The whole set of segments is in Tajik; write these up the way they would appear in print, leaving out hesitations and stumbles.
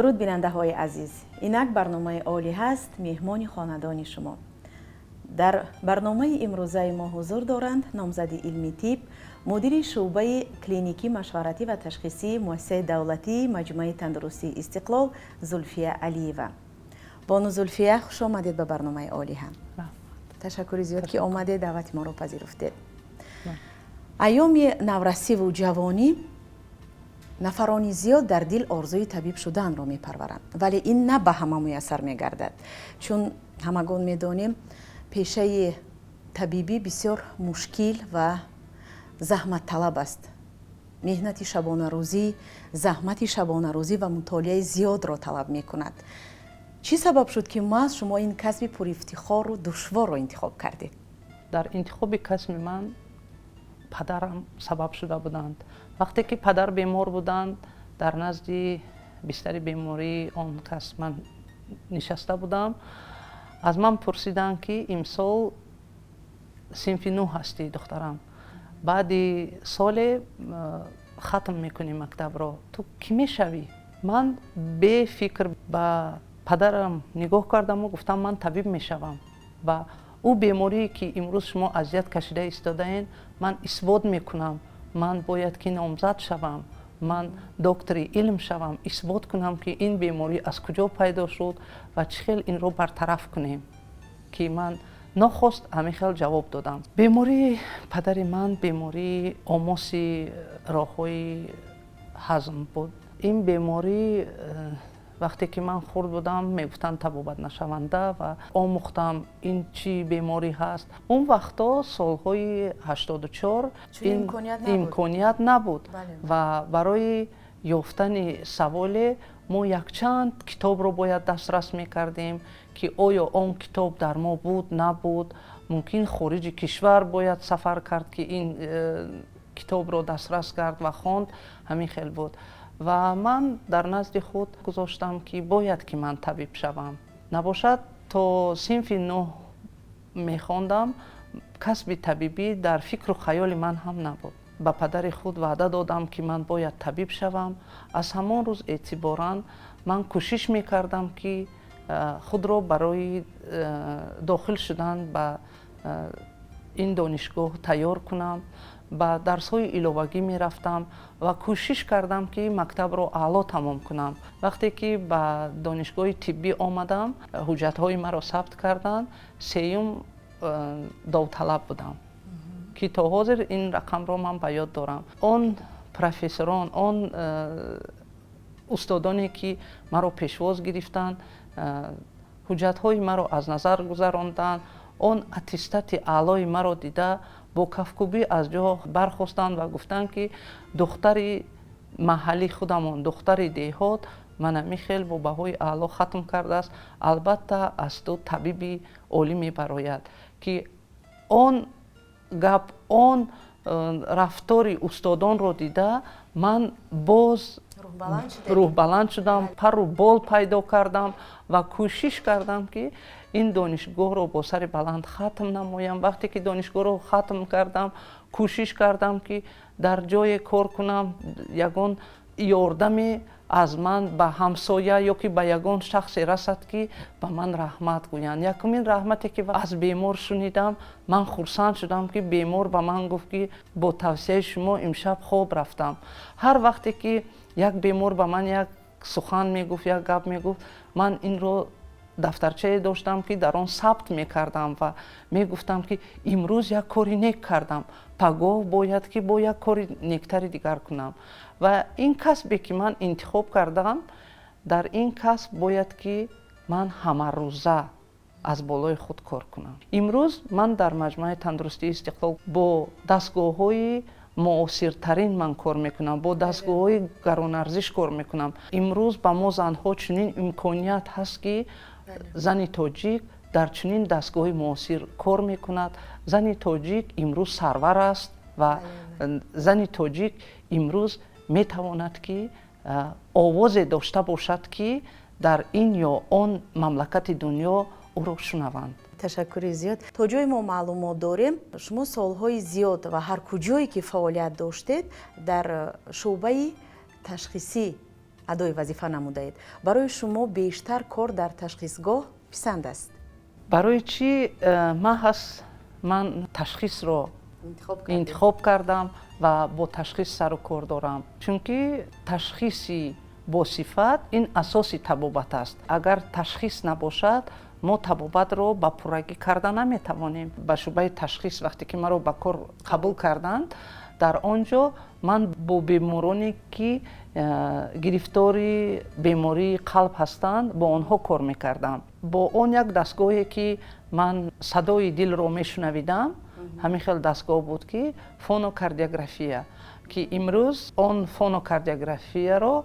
درود بیننده های عزیز، اینک برنامه عالی هست. مهمان خاندان شما در برنامه امروزه ما حضور دارند نامزد علمی طب، مدیر شعبه کلینیکی مشورتی و تشخیصی مؤسسه دولتی مجموعه تندرستی استقلال زلفیه علیوه. بانو زلفیه، خوش آمدید به برنامه عالی هم. تشکر زیاد که آمدید، دعوت ما رو پذیرفتید. ایام نورسی و جوانی نفرانی زیاد در دل آرزوی طبیب شدن را میپرورند، ولی این نه به همه میسر میگردد، چون همگان میدانیم پیشه طبیبی بسیار مشکل و زحمت طلب است. مهنت شبانه روزی، زحمت شبانه روزی و مطالعه زیاد را طلب میکند. چی سبب شد که ما از شما این کسب پر افتخار و دشوار را انتخاب کردید؟ در انتخاب کسب من پدرم سبب شده بودند. وقتی که پدر بیمار بودند، در نزد بستر بیماری آن کس من نشسته بودم. از من پرسیدند که امسال صنف 9 هستی دخترم، بعد سال ختم میکنی مکتب را، تو کی میشوی؟ من به فکر به پدرم نگاه کردم و گفتم من طبیب میشوم و او بیماری که امروز شما اذیت کشیده ایستادین من اثبات میکنم. من باید که نامزد شوم، من دکتر علم شوم، اثبات کنم که این بیماری از کجا پیدا شد و چخیل این رو برطرف کنیم. که من نخواست همین خیل جواب دادم. بیماری پدر من بیماری آموس راه‌های هضم بود. این بیماری وقتی که من خورد بودم میگفتن تبابت نشونده و آموختم این چی بیماری هست. اون وقتا سالهای 84 این امکانیت نبود و برای یافتن سوال ما یک چند کتاب رو باید دسترس میکردیم که آیا آن کتاب در ما بود نبود. ممکن خارج کشور باید سفر کرد که این کتاب رو دسترس کرد و خواند. همین خیل بود و من در نزد خود گذاشتم که باید که من طبیب شوم. نباشد تا صنف 9 میخواندم، کسب طبیبی در فکر و خیال من هم نبود. به پدر خود وعده دادم که من باید طبیب شوم. از همان روز اعتباراً من کوشش میکردم که خود را برای داخل شدن به این دانشگاه تیار کنم. با درس‌های علاوگی میرفتم و کوشش کردم که مکتب را اعلا تمام کنم. وقتی که به دانشگاه طبی آمدم، حجت‌های مرا ثبت کردند، سیوم داوطلب بودم که تا حاضر این رقم را من به یاد دارم. آن پروفسوران، آن استادانی که مرا پیشواز گرفتند، حجت‌های مرا از نظر گذراندند، آن اتستات اعلای مرا دیده با کفکوبی از جا برخواستند و گفتند که دختر محلی خودمان، دختر دیهات من خیلی با بهای اعلا ختم کرده است، البته از تو طبیبی عالی میبراید. که آن گپ، آن رفتار استادان رو دیده من باز روح بلند شدم، پر و بال پیدا کردم و کوشش کردم که این دانشگاه رو با سر بلند ختم نمایم. وقتی که دانشگاه رو ختم کردم، کوشش کردم که در جای کار کنم یگان یاردمی از من به همسایه یا که به یگان شخصی رسد که به من رحمت گویند. یکمین رحمتی که از بیمار شنیدم، من خرسند شدم که بیمار به من گفت که با توصیه شما امشب خواب رفتم. هر وقتی که یک بیمار به من یک سخن میگفت، یک گپ میگفت، من این رو دفترچه داشتم که در آن ثبت میکردم و میگفتم که امروز یک کاری نیک کردم، پگاه باید که با یک کاری نیکتری دیگر کنم. و این کسبی که من انتخاب کردم، در این کسب باید که من همه روزه از بالای خود کار کنم. امروز من در مجموعه تندرستی استقلال با دستگاه های معاصرترین من کار میکنم، با دستگاه های گران ارزش کار میکنم. امروز به ما زنها چنین امکانیت هست که زن تاجیک در چنین دستگاه معاصر کار میکند. زن تاجیک امروز سرور است و زن تاجیک امروز میتواند که آواز داشته باشد که در این یا آن مملکت دنیا او را شنوند. تشکر زیاد. تا جای ما معلومات داریم شما سالهای زیاد و هر کجایی که فعالیت داشتید در شعبه تشخیصی адои вазифа намудаед. Барои шумо бештар кор дар ташхисгоҳ писанд аст? барои чӣ ман ташхисро интихоб кардам ва бо ташхис сару кор дорам? Чунки ташхиси босифат ин асоси табобат аст. Агар ташхис набошад, мо табобатро ба пуррагӣ карда наметавонем. Ба шӯъбаи ташхис вақте ки маро ба кор қабул карданд, дар он ҷо ман бо бемороне ки гирифтори бемории қалб ҳастанд, бо онҳо кор мекардам. Бо он як дастгоҳе ки ман садои дилро мешунавидам, ҳамин хел дастгоҳ буд ки фонокардиография, ки имрӯз он фонокардиографияро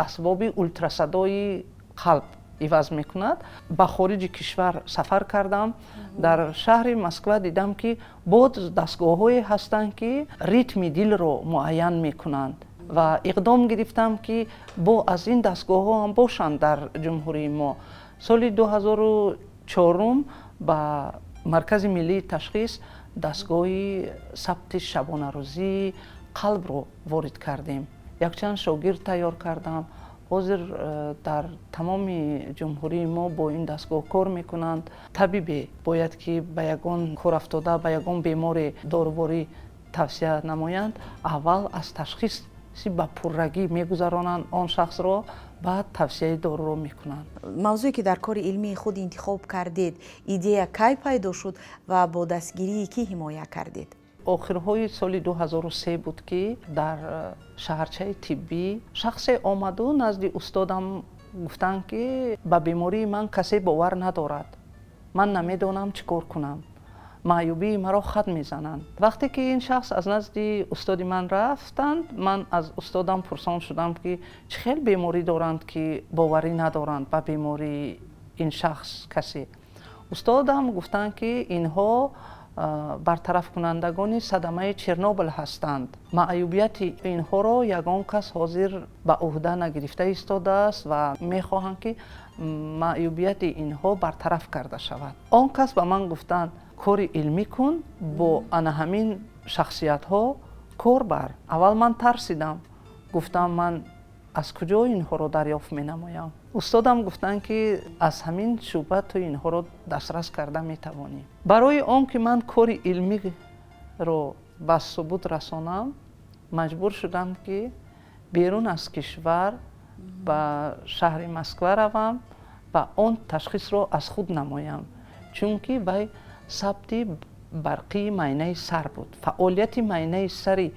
асбоби ультрасадои қалб иваз мекунад. ба хориҷи кишвар сафар кардам. дар шаҳри Москва дидам ки боз дастгоҳҳое ҳастанд ки ритми дилро муайян мекунанд ва иқдом гирифтам ки бо аз ин дастгоҳҳо ҳам бошанд дар ҷумҳурии мо. соли 2004 ба маркази миллии ташхис дастгоҳи сабти шабонарӯзии қалбро ворид кардем. якчанд шогирд тайёр кардам. ҳозир дар тамоми ҷумҳурии мо бо ин дастгоҳ кор мекунанд. табибе бояд ки ба ягон корафтода ба ягон беморе доруворӣ тавсия намоянд, аввал аз ташхиси ба пуррагӣ мегузаронанд он шахсро, баъд тавсияи доруро мекунанд. мавзӯе ки дар кори илмии худ интихоб кардед, идея кай пайдо шуд ва бо дастгирии кӣ ҳимоя кардед? охирҳои соли 2003 буд ки дар шаҳарчаи тиббӣ шахсе омаду назди устодам гуфтанд ки ба бемории ман касе бовар надорад, ман намедонам чӣ кор кунам, маъюбии маро хат мезананд. вақте ки ин шахс аз назди устоди ман рафтанд, ман аз устодам пурсон шудам ки чӣ хел беморӣ доранд ки боварӣ надоранд ба бемории ин шахс касе. устодам гуфтанд ки инҳо бартараф кунандагони садамаи Чернобил ҳастанд. маъюбияти инҳоро ягон кас ҳозир ба уҳда нагирифта истодааст ва мехоҳанд ки маъюбияти инҳо бартараф карда шавад. он кас ба ман гуфтанд кори илмӣ кун, бо ана ҳамин шахсиятҳо кор бар. аввал ман тарсидам, гуфтам ман аз куҷо инҳоро дарёфт менамоям. устодам гуфтанд ки аз ҳамин шӯъба ту инҳоро дастрас карда метавонӣ. барои он ки ман кори илмиро ба субут расонам, маҷбур шудам ки берун аз кишвар ба шаҳри Москва равам ва он ташхисро аз худ намоям, чунки вай сабти барқии майнаи сар буд. фаъолияти майнаи сари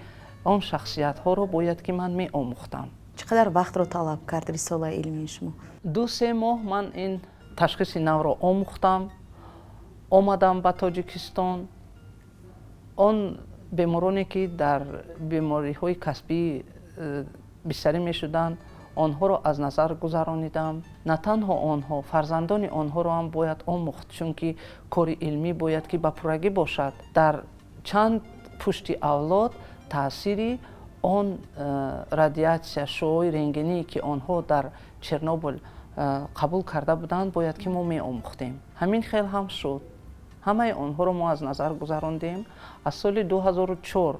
он шахсиятҳоро бояд ки ман меомӯхтам. چه قدر وقت رو طلب کرد رساله علمی شما؟ 2-3 ماه من این تشخیص نو را آموختم. آمدم به تاجیکستان. آن بیمارانی که در بیماری های کسبی بستری می شدند، آنها را از نظر گذرانیدم. نه تنها آنها، فرزندان آنها را هم باید آموخت، چون که کار علمی باید که به پرگی باشد. در چند پشت اولاد تأثیری آن رادیاسیا شوی رنگینی که آنها در چرنوبل قبول کرده بودند باید که ما می آموختیم. همین خیل هم شد. همه آنها رو ما از نظر گذراندیم. از سال 2004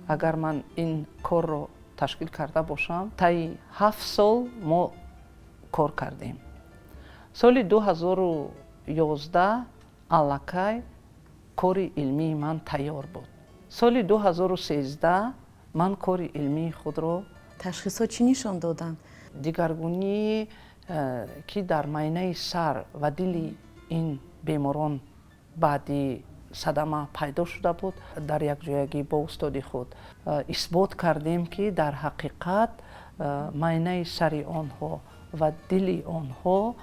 اگر من این کار رو تشکیل کرده باشم، تا 7 سال ما کار کردیم. سال 2011 علاقه کار علمی من تیار بود. سال 2013 من کار علمی خود رو تشخیص ها چی نشان دادن؟ دیگرگونی که در معاینه سر و دل این بیماران بعدی صدمه پیدا شده بود، در یک جایگی با استاد خود اثبات کردیم که در حقیقت معاینه سر آنها و دل آنها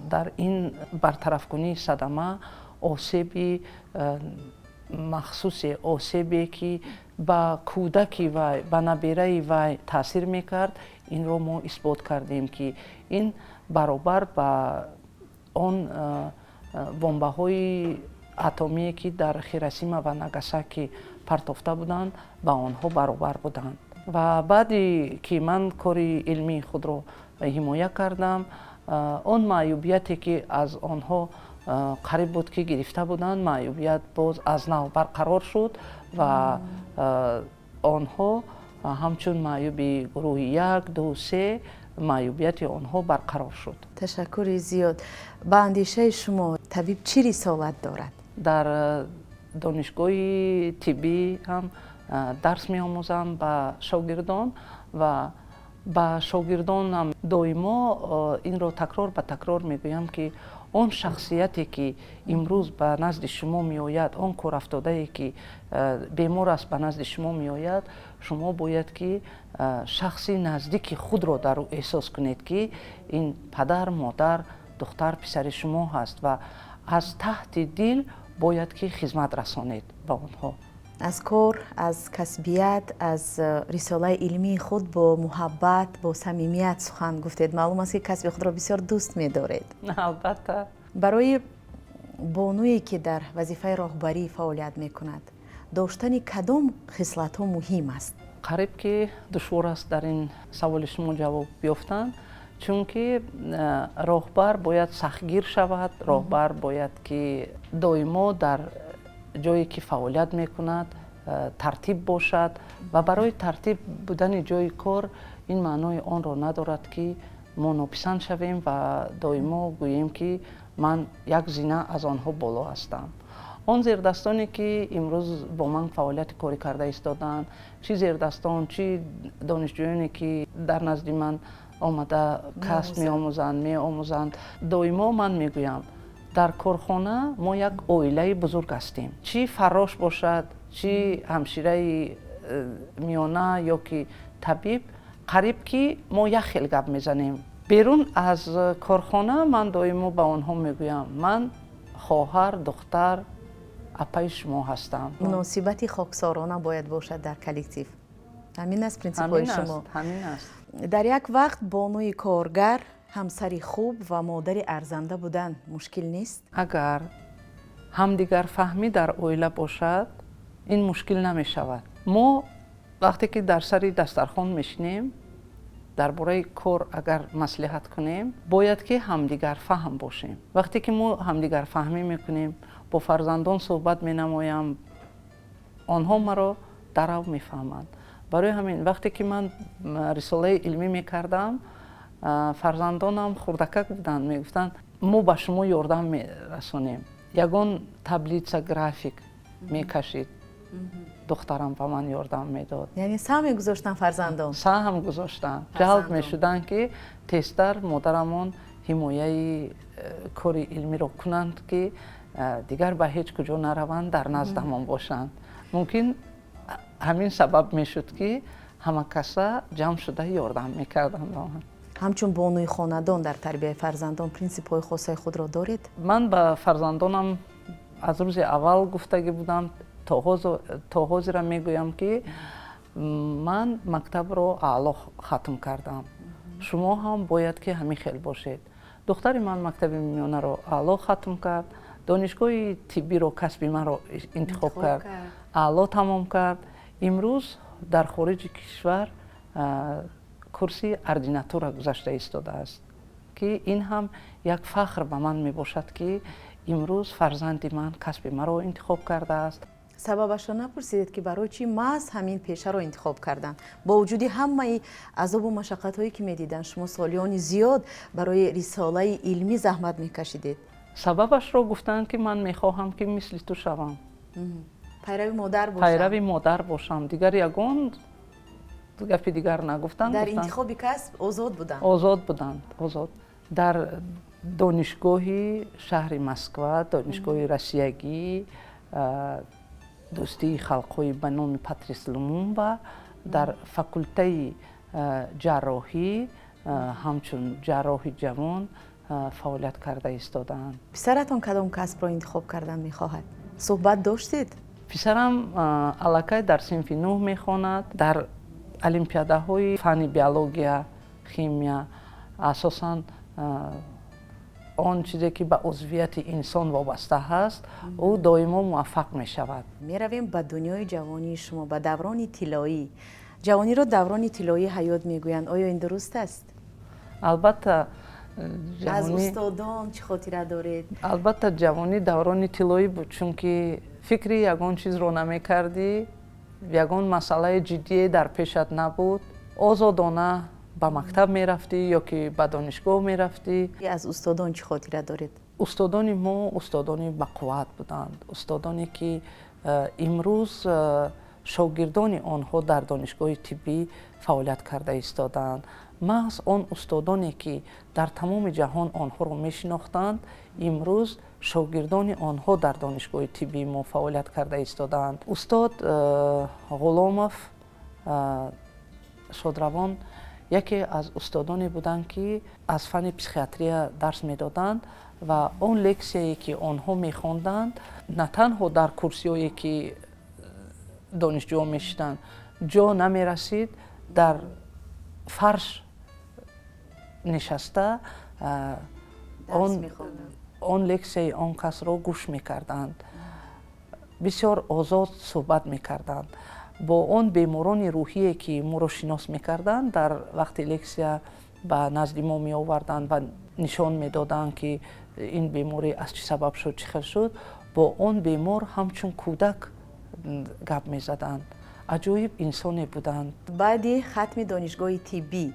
در این برطرف کنی صدمه آسیبی مخصوص آسیبی که با کودکی وی با نبیره وی تاثیر میکرد، این رو ما اثبات کردیم که این برابر با آن بمب های اتمی که در هیروشیما و ناگاساکی پرتافته بودند با آنها برابر بودند. و بعدی که من کاری علمی خود رو حمایت کردم، آن معیوبیتی که از آنها قریب بود که گرفته بودند، معیوبیت باز از نو برقرار شد و آنها ҳамчун маъюби гурӯҳи 1, 2, 3 маъюбияти онҳо барқарор шуд. ташаккури зиёд. ба андешаи шумо табиб чӣ рисолат дорад? дар донишгоҳи тиббӣ ҳам дарс меомӯзам ба шогирдон ва ба шогирдонам доимо инро такрор ба такрор мегӯям, ки он шахсияте ки имрӯз ба назди шумо меояд, он корафтодае ки бемор аст ба назди шумо меояд, шумо бояд ки шахси наздики худро дар ӯ эҳсос кунед, ки ин падар, модар, духтар, писари шумо ҳаст ва аз таҳти дил бояд ки хизмат расонед ба онҳо. аз кор, аз касбият, аз рисолаи илмии худ бо муҳаббат, бо самимият сухан гуфтед. маълум аст ки касби худро бисёр дӯст медоред. албатта. барои бонуе ки дар вазифаи роҳбарӣ фаъолият мекунад, доштани кадом хислатҳо муҳим аст? қариб ки душвор аст дар ин саволи шумо ҷавоб ёфтан, чунки роҳбар бояд сахтгир шавад, роҳбар бояд ки доимо дар ҷое ки фаъолият мекунад тартиб бошад ва барои тартиб будани ҷои кор ин маънои онро надорад ки мо нописанд шавем ва доимо гӯем ки ман як зина аз онҳо боло ҳастам. он зердастоне ки имрӯз бо ман фаъолияти корӣ карда истоданд, чӣ зердастон, чӣ донишҷӯёне ки дар назди ман омада касб меомӯзанд, доимо ман мегӯям дар корхона мо як оилаи бузург ҳастем. Чӣ фаррош бошад, чӣ ҳамшираи миёна ё ки табиб, қариб ки мо як хел гап мезанем. берун аз корхона ман доимо ба онҳо мегӯям, ман хоҳар, духтар, апаи шумо ҳастам. муносибати хоксорона бояд бошад дар коллектив. ҳамин аст принсипҳои шумо? ҳамин аст. дар як вақт бонуи коргар, ҳамсари хуб ва модари арзанда будан мушкил нест? агар ҳамдигарфаҳмӣ дар оила бошад, ин мушкил намешавад. мо вақте ки дар сари дастархон мешинем, дар бораи кор агар маслиҳат кунем, бояд ки ҳамдигарфаҳм бошем. вақте ки мо ҳамдигарфаҳмӣ мекунем, бо фарзандон суҳбат менамоям, онҳо маро дарав мефаҳманд. барои ҳамин вақте ки ман рисолаи илмӣ мекардам, фарзандонам хурдакак буданд, мегуфтанд мо ба шумо ёрдам мерасонем. ягон таблица график мекашид, духтарам ба ман ёрдам медод. яъне саҳм мегузоштанд фарзандон? саҳм гузоштанд, ҷалб мешуданд ки тезтар модарамон ҳимояи кори илмиро кунанд, ки дигар ба ҳеҷ куҷо нараванд, дар наздамон бошанд. мумкин ҳамин сабаб мешуд ки ҳама каса ҷамъ шуда ёрдам мекарданд ба ман. ҳамчун бонуи хонадон дар тарбияи фарзандон принсипҳои хосаи худро доред? ман ба фарзандонам аз рӯзи аввал гуфтагӣ будам, то ҳозира мегӯям ки ман мактабро аъло хатм кардам. шумо ҳам бояд ки ҳамин хел бошед. духтари ман мактаби миёнаро аъло хатм кард, донишгоҳи тиббиро касби маро интихоб кард, аъло тамом кард. имрӯз дар хориҷи кишвар курси ординатура гузашта истодааст, ки ин ҳам як фахр ба ман мебошад, ки имрӯз фарзанди ман касби маро интихоб кардааст. сабабашро напурсидед ки барои чӣ маҳз ҳамин пешаро интихоб карданд? бо вуҷуди ҳамаи азобу машаққатҳое ки медиданд, шумо солиёни зиёд барои рисолаи илмӣ заҳмат мекашидед. сабабашро гуфтанд ки ман мехоҳам ки мисли ту шавам, пайрави модар бошам. пайрави модар бошам. дигар ягон гапи дигар нагуфтанд. дар интихоби касб озод буданд? озод буданд, озод. дар донишгоҳи шаҳри Москва, донишгоҳи россиягӣ, дӯстии халқҳои ба номи Патрис Лумумба, дар факултаи ҷарроҳӣ, ҳамчун ҷарроҳи ҷавон фаъолият карда истодаанд. писаратон кадом касбро интихоб кардан мехоҳад? суҳбат доштед? писарам аллакай дар синфи 9 мехонад, дар олимпиадаҳои фанни биология, химия, асосан он чизе ки ба узвияти инсон вобаста ҳаст, ӯ доимо муваффақ мешавад. меравем ба дунёи ҷавонии шумо, ба даврони тиллоӣ. ҷавониро даврони тиллоии ҳаёт мегӯянд. оё ин дуруст аст? албатта аз устодон чӣ хотира доред? албатта ҷавонӣ даврони тиллоӣ буд, чунки фикри ягон чизро намекардӣ, ягон масъалаи ҷиддие дар пешат набуд, озодона ба мактаб мерафтӣ ё ки ба донишгоҳ мерафтӣ. аз устодон чӣ хотира доред? устодони мо устодони бақувват буданд, устодоне ки имрӯз шогирдони онҳо дар донишгоҳи тиббӣ фаъолият карда истоданд. маҳз он устодоне ки дар тамоми ҷаҳон онҳоро мешинохтанд, имрӯз шогирдони онҳо дар донишгоҳи тиббии мо фаъолият карда истоданд. устод ғуломов шодравон яке аз устодоне буданд ки аз фанни психиатрия дарс медоданд ва он лексияе ки онҳо мехонданд на танҳо дар курсиҳое ки донишҷӯён мешиданд ҷо намерасид, дар фарш нишаста он лексияи он касро гӯш мекарданд. бисёр озод суҳбат мекарданд. бо он беморони рӯҳие ки моро шинос мекарданд, дар вақти лексия ба назди мо меоварданд ва нишон медоданд ки ин беморӣ аз чӣ сабаб шуд, чӣ хел шуд, бо он бемор ҳамчун кӯдак гап мезаданд. аҷоиб инсоне буданд. баъди хатми донишгоҳи тиббӣ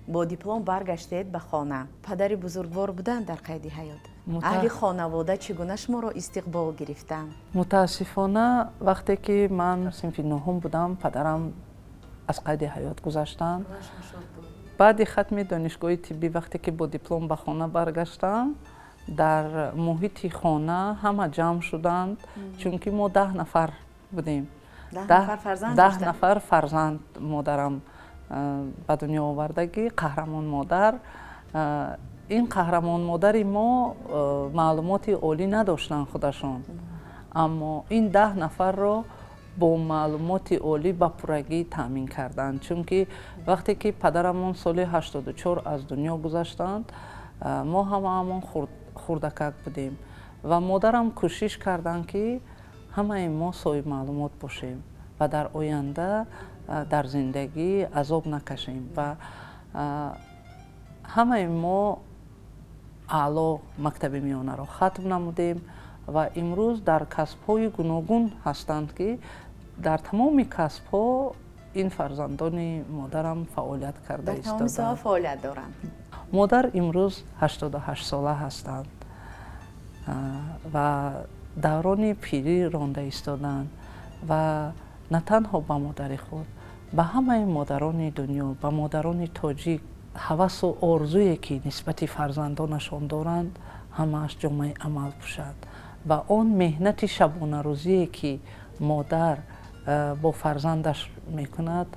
бо диплом баргаштед ба хона. падари бузургвор буданд дар қайди ҳаёт? аҳли хонавода чӣ гуна шуморо истиқбол гирифтанд? мутаассифона вақте ки ман синфи нӯҳум будам, падарам аз қайди ҳаёт гузаштанд. баъди хатми донишгоҳи тиббӣ вақте ки бо диплом ба хона баргаштам, дар муҳити хона ҳама ҷамъ шуданд, чунки мо 10 нафар будем. 10 нафар фарзанд модарам ба дунё овардагӣ, қаҳрамон модар. ин қаҳрамон модари мо маълумоти олӣ надоштанд худашон, аммо ин 10 нафарро бо маълумоти олӣ ба пуррагӣ таъмин карданд, чунки вақте ки падарамон соли 84 аз дунё гузаштанд, мо ҳамаамон хурдакак будем ва модарам кӯшиш карданд ки ҳамаи мо соҳиби маълумот бошем ва дар оянда дар зиндагӣ азоб накашем ва ҳамаи мо аъло мактаби миёнаро хатм намудем ва имрӯз дар касбҳои гуногун ҳастанд ки дар тамоми касбҳо ин фарзандони модарам фаъолият карда истоданд. модар имрӯз 88 сола ҳастанд ва даврони пирӣ ронда истоданд ва на танҳо ба модари худ, ба ҳамаи модарони дунё, ба модарони тоҷик ҳавасу орзуе ки нисбати фарзандонашон доранд, ҳамааш ҷомаи амал пӯшад ва он меҳнати шабонарӯзие ки модар бо фарзандаш мекунад,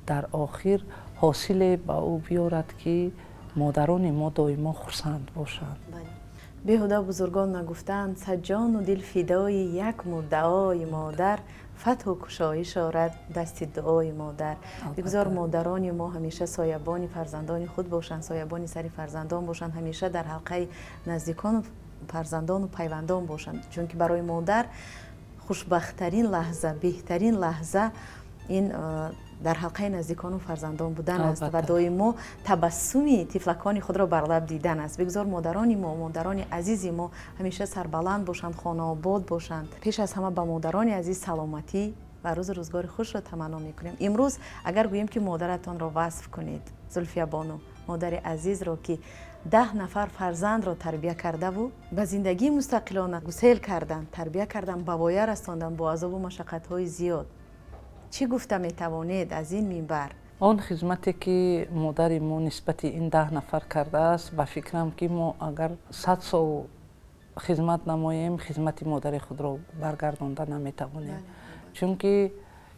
дар охир ҳосиле ба ӯ биёрад ки модарони мо доимо хурсанд бошанд. беҳуда бузургон нагуфтанд саҷону дил фидои як муддаои модар, фатҳу кушоиш орад дасти дуои модар. бигзор модарони мо ҳамеша соябони фарзандони худ бошанд, соябони сари фарзандон бошанд, ҳамеша дар ҳалқаи наздикону фарзандону пайвандон бошанд, чунки барои модар хушбахттарин лаҳза, беҳтарин лаҳза ин дар ҳалқаи наздикону фарзандон будан аст ва доимо табассуми тифлакони худро бар лаб дидан аст. бигзор модарони мо, модарони азизи мо ҳамеша сарбаланд бошанд, хонаобод бошанд. пеш аз ҳама ба модарони азиз саломатӣ ва рӯзу рӯзгори хушро таманно мекунем. имрӯз агар гӯем ки модаратонро васф кунед, Зульфия бону, модари азизро ки 10 нафар фарзандро тарбия кардаву ба зиндагии мустақилона гусел карданд, тарбия карданд, ба воя растонданд бо азобу машаққатҳои зиёд, чӣ гуфта метавонед аз ин минбар? он хизмате ки модари мо нисбати ин 10 нафар кардааст, ба фикрам ки мо агар 100 сол хизмат намоем, хизмати модари худро баргардонда наметавонем, чунки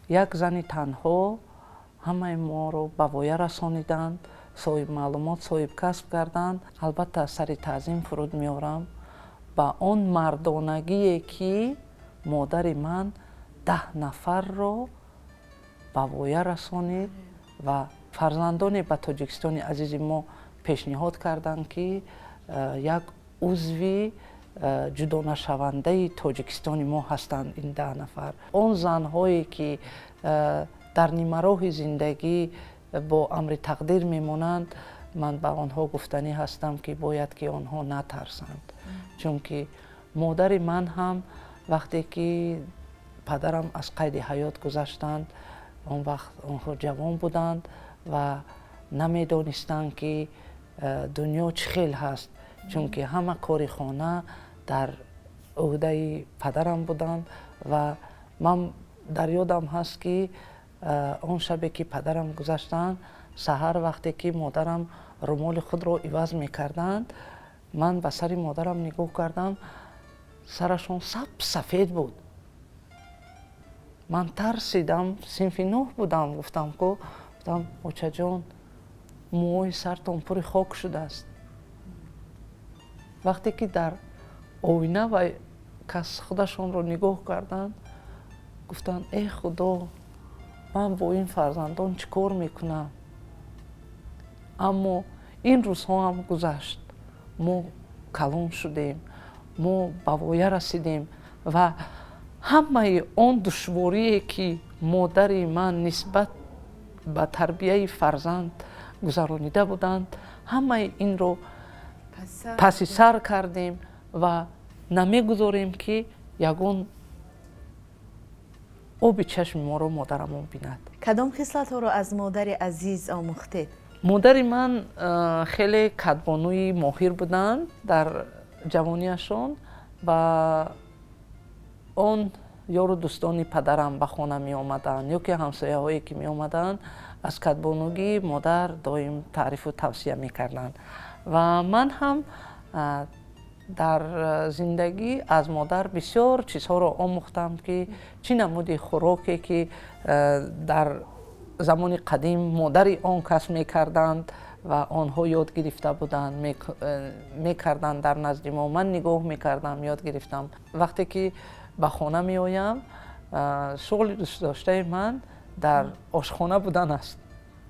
як зани танҳо ҳамаи моро ба воя расониданд, соҳиб маълумот, соҳиб касб карданд. албатта сари таъзим фуруд меорам ба он мардонагие ки модари ман 10 нафарро ба воя расонид ва фарзандоне ба тоҷикистони азизи мо пешниҳод карданд ки як узви ҷудонашавандаи тоҷикистони мо ҳастанд ин 10 нафар. он занҳое ки дар нимароҳи зиндагӣ бо амри тақдир мемонанд, ман ба онҳо гуфтанӣ ҳастам ки бояд ки онҳо натарсанд, чунки модари ман ҳам вақте ки падарам аз қайди ҳаёт гузаштанд. Он вақт онҳо ҷавон буданд ва намедонистанд ки дунё чӣ хел ҳаст, чунки ҳама кори хона дар ӯҳдаи падарам буданд. Ва ман дар ёдам ҳаст ки он шабе ки падарам гузаштанд, саҳар вақте ки модарам румоли худро иваз мекарданд, ман ба сари модарам нигоҳ кардам, сарашон сафед буд. ман тарсидам, синфи 9 будам. гуфтам очаҷон, мӯи сартон пури хок шудааст. вақте ки дар оина ва кас худашонро нигоҳ карданд, гуфтанд худо, ман бо ин фарзандон чӣ кор мекунам? аммо ин рӯзҳо ҳам гузашт. мо калон шудем, мо ба воя расидем ва ҳамаи он душворие ки модари ман нисбат ба тарбияи фарзанд гузаронида буданд, ҳамаи инро паси сар кардем ва намегузорем ки ягон оби чашми моро модарамон бинад. кадом хислатҳоро аз модари азиз омӯхтед? модари ман хеле кадбонӯи моҳир буданд дар ҷавониашон ва он ёру дӯстони падарам ба хона меомаданд ё ки ҳамсояҳое ки меомаданд, аз кадбонугии модар доим таърифу тавсия мекарданд. ва ман ҳам дар зиндагӣ аз модар бисёр чизҳоро омӯхтам, ки чӣ намуди хӯроке ки дар замони қадим модари он кас мекарданд ва онҳо ёд гирифта буданд, мекарданд дар назди мо. ман нигоҳ мекардам, ёд гирифтам. вақте ки ба хона меоям, шуғли дӯстдоштаи ман дар ошхона будан аст.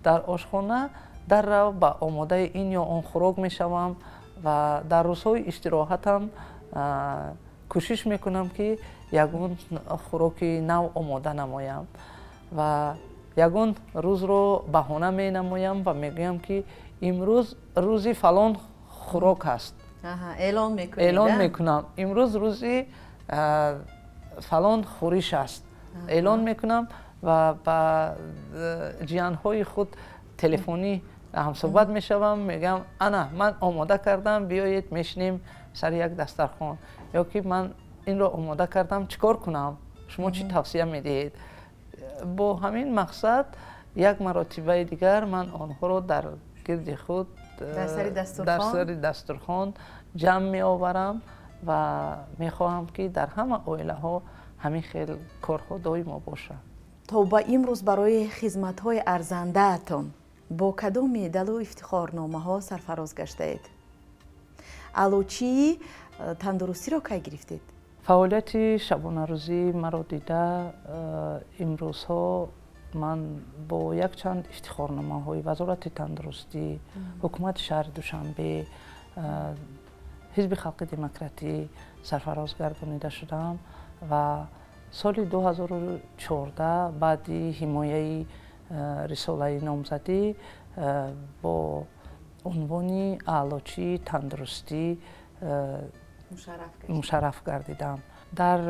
дар ошхона даррав ба омодаи ин ё он хӯрок мешавам ва дар рӯзҳои истироҳатам кӯшиш мекунам ки ягон хӯроки нав омода намоям ва ягон рӯзро баҳона менамоям ва мегӯям ки имрӯз рӯзи фалон хӯрок аст. эълон мекунам, имрӯз рӯзи фалон хӯриш аст. эълон мекунам ва ба ҷиянҳои худ телефонӣ ҳамсӯҳбат мешавам, мегӯям ана ман омода кардам, биёед мешинем сари як дастархон, ё ки ман инро омода кардам, чӣ кор кунам, шумо чӣ тавсия медиҳед? бо ҳамин мақсад як маротибаи дигар ман онҳоро дар гирди худ дар сари дастурхон ҷамъ меоварам ва мехоҳам ки дар ҳама оилаҳо ҳамин хел корҳо доимо бошад. то ба имрӯз барои хизматҳои арзандаатон бо кадом медалу ифтихорномаҳо сарфароз гаштаед? аллочии тандурустиро кай гирифтед? фаъолияти шабонарӯзӣ маро дида имрӯзҳо ман бо якчанд ифтихорномаҳои вазорати тандурустӣ, ҳукумати шаҳри Душанбе, ҳизби халқи демократӣ сарфароз гардонида шудам ва соли 2014 баъди ҳимояи рисолаи номзадӣ бо унвони аълочии тандурустӣ мушарраф гардидам. дар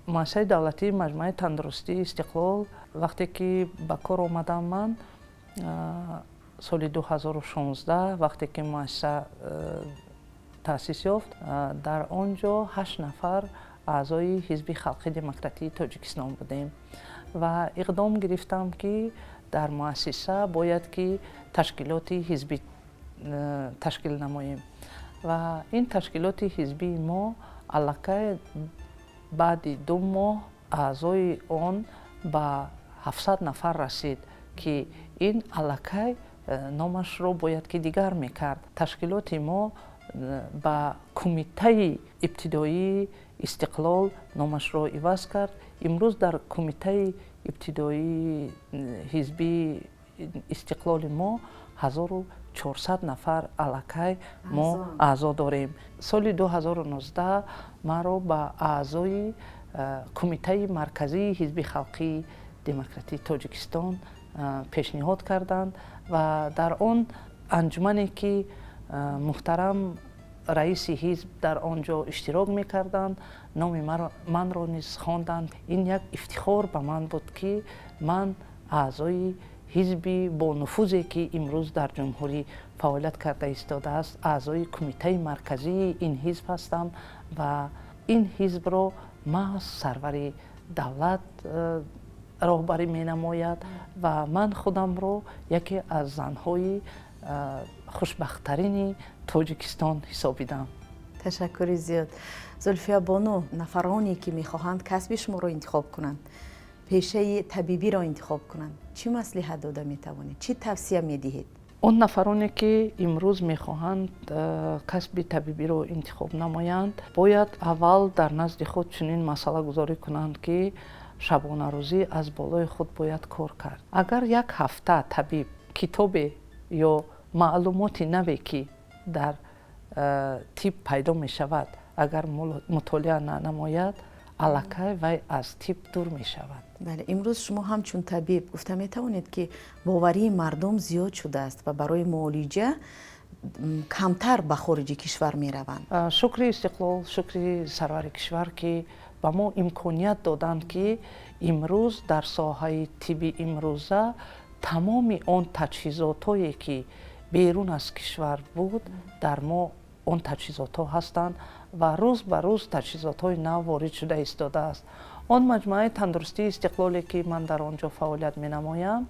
муассисаи давлатии маҷмӯаи тандурустии Истиқлол вақте ки ба кор омадам, ман соли 2016 вақте ки муассиса таъсис ёфт, дар он ҷо 8 нафар аъзои ҳизби халқи демократии Тоҷикистон будем ва иқдом гирифтам ки дар муассиса бояд ки ташкилоти ҳизбӣ ташкил намоем ва ин ташкилоти ҳизбии мо аллакай баъди 2 моҳ аъзои он ба 700 нафар расид, ки ин аллакай номашро бояд ки дигар мекард. ташкилоти мо ба кумитаи ибтидоии Истиқлол номашро иваз кард. имрӯз дар кумитаи ибтидоии ҳизбии Истиқлоли мо 1400 нафар аллакай мо аъзо дорем. соли 2019 маро ба аъзои кумитаи марказии ҳизби халқии демократии Тоҷикистон пешниҳод карданд ва дар он анҷумане ки муҳтарам раиси ҳизб дар он ҷо иштирок мекарданд, номи манро низ хонданд. Ин як ифтихор ба ман буд ки ман аъзои ҳизби бо нуфузе ки имрӯз дар ҷумҳурӣ фаъолият карда истодааст, аъзои кумитаи марказии ин ҳизб ҳастам ва ин ҳизбро маҳз сарвари давлат роҳбарӣ менамояд ва ман худамро яке аз занҳои хушбахттарини тоҷикистон ҳисобидам. ташаккури зиёд. зульфия бону, нафароне ки мехоҳанд касби шуморо интихоб кунанд, пешаи табибиро интихоб кунанд, чӣ маслиҳат дода метавонед, чӣ тавсия медиҳед? он нафароне ки имрӯз мехоҳанд касби табибиро интихоб намоянд, бояд аввал дар назди худ чунин масъала гузорӣ кунанд ки шабонарӯзӣ аз болои худ бояд кор кард. Агар як ҳафта табиб китобе ё маълумоти наве ки дар тиб пайдо мешавад, агар мутолиа нанамояд, аллакай вай аз тиб дур мешавад. бале, имрӯз шумо ҳамчун табиб гуфта метавонед ки боварии мардум зиёд шудааст ва барои муолиҷа камтар ба хориҷи кишвар мераванд. шукри истиқлол, шукри сарвари кишвар ки ба мо имконият доданд ки имрӯз дар соҳаи тиби имрӯза тамоми он таҷҳизотое ки берун аз кишвар буд, дар мо он таҷҳизотҳо ҳастанд ва рӯз ба рӯз таҷҳизотҳои нав ворид шуда истодааст. он маҷмӯаи тандурустии истиқлоле ки ман дар он ҷо фаъолият менамоям,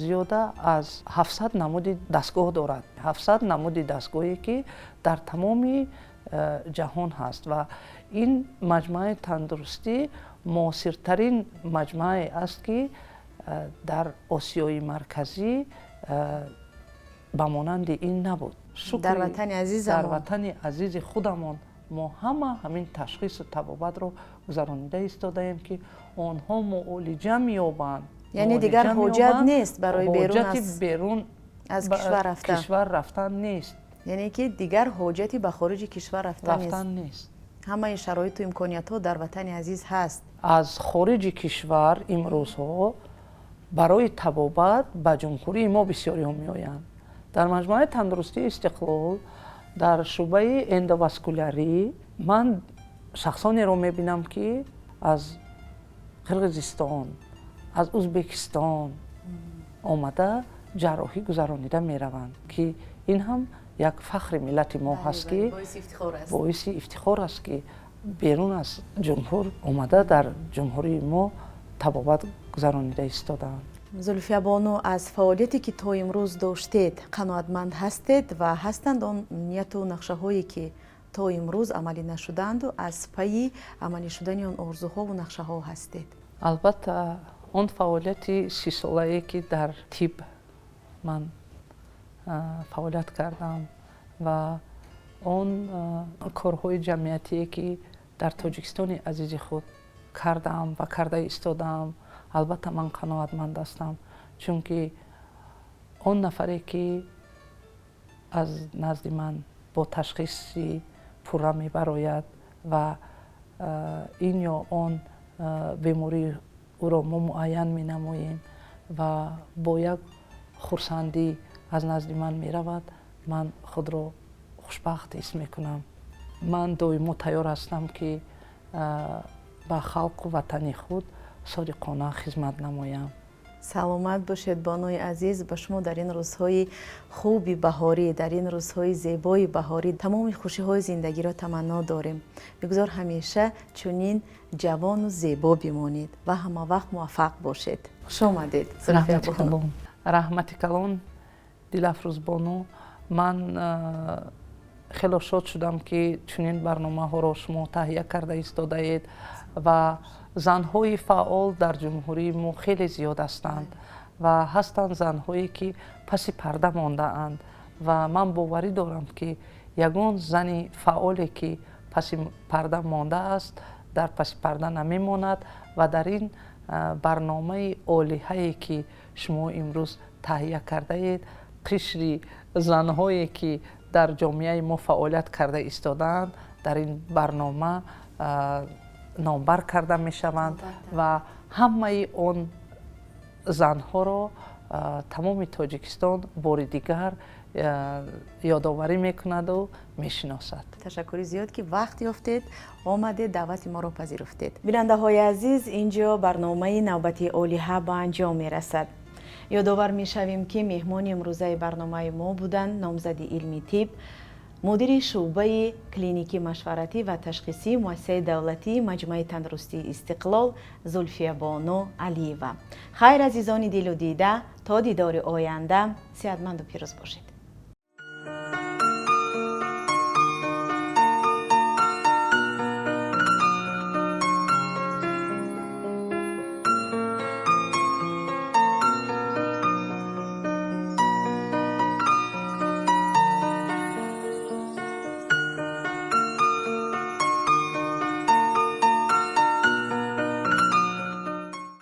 зиёда аз 700 намуди дастгоҳ дорад. 700 намуди дастгоҳе ки дар тамоми ҷаҳон ҳаст ва ин маҷмӯаи тандурустӣ муосиртарин маҷмӯае аст ки дар осиёи марказӣ ба монанди ин набуд. дар ватани азизамон, дар ватани азизи худамон мо ҳама ҳамин ташхису табобатро гузаронида истодаем ки онҳо муолиҷа меёбанд. яъне дигар ҳоҷат нест барои берун аз кишвар рафтан нест. яъне ки дигар ҳоҷати ба хориҷи кишвар рафтан нест. ҳамаи шароиту имкониятҳо дар ватани азиз ҳаст. аз хориҷи кишвар имрӯзҳо барои табобат ба ҷумҳурии мо бисёриҳо меоянд. дар маҷмӯаи тандурустии истиқлол дар шӯъбаи эндоваскулярӣ ман шахсонеро мебинам ки аз қирғизистон, аз ӯзбекистон омада ҷарроҳӣ гузаронида мераванд ки ин ҳам як фахри миллати мо ҳаст ки боиси ифтихор аст ки берун аз ҷумҳур омада дар ҷумҳурии мо табобат гузаронида истодаанд. зульфия бону, аз фаъолияте ки то имрӯз доштед қаноатманд ҳастед ва ҳастанд он нияту нақшаҳое ки то имрӯз амалӣ нашуданду аз пайи амалӣ шудани он орзуҳову нақшаҳо ҳастед? албатта он фаъолияти 30 солае ки дар тиб ман фаъолият кардам ва он корҳои ҷамъиятие ки дар тоҷикистони азизи худ кардам ва карда истодам, албатта ман қаноатманд ҳастам, чунки он нафаре ки аз назди ман бо ташхиси пурра мебарояд ва ин ё он бемории ӯро мо муайян менамоем ва бо як хурсандӣ аз назди ман меравад, ман худро хушбахт ҳис мекунам. ман доимо тайёр ҳастам ки ба халқу ватани худ содиқона хизмат намоям. саломат бошед бонуи азиз. ба шумо дар ин рӯзҳои хуби баҳорӣ, дар ин рӯзҳои зебои баҳорӣ тамоми хушиҳои зиндагиро таманно дорем. мегузор ҳамеша чунин ҷавону зебо бимонед ва ҳамавақт муваффақ бошед. хуш омадед. раҳмати калон дилафрӯз бону, ман хело шод шудам ки чунин барномаҳоро шумо таҳия карда истодаед ва занҳои фаъол дар ҷумҳурии мо хеле зиёд ҳастанд ва ҳастанд занҳое ки паси парда мондаанд ва ман боварӣ дорам ки ягон зани фаъоле ки паси парда мондааст дар паси парда намемонад ва дар ин барномаи олиҳае ки шумо имрӯз таҳия кардаед, қишри занҳое ки дар ҷомеаи мо фаъолият карда истодаанд дар ин барнома номбар карда мешаванд ва ҳамаи он занҳоро тамоми тоҷикистон бори дигар یادآوری میکند و میشناسد. تشکر زیاد که وقت یافتید آمدید دعوت ما را پذیرفتید. بیننده های عزیز، اینجا برنامه نوبتی اولیها به انجام می رسد. یادآور می شویم که مهمان امروزه برنامه ما بودند نامزد علمی طب، مدیر شعبه کلینیکی مشورتی و تشخیصی مؤسسه دولتی مجمع تندرستی استقلال زلفیه بانو علیوه. خیر عزیزان دل و دیده، تا دیدار آینده صحتمند و پیروز باشید.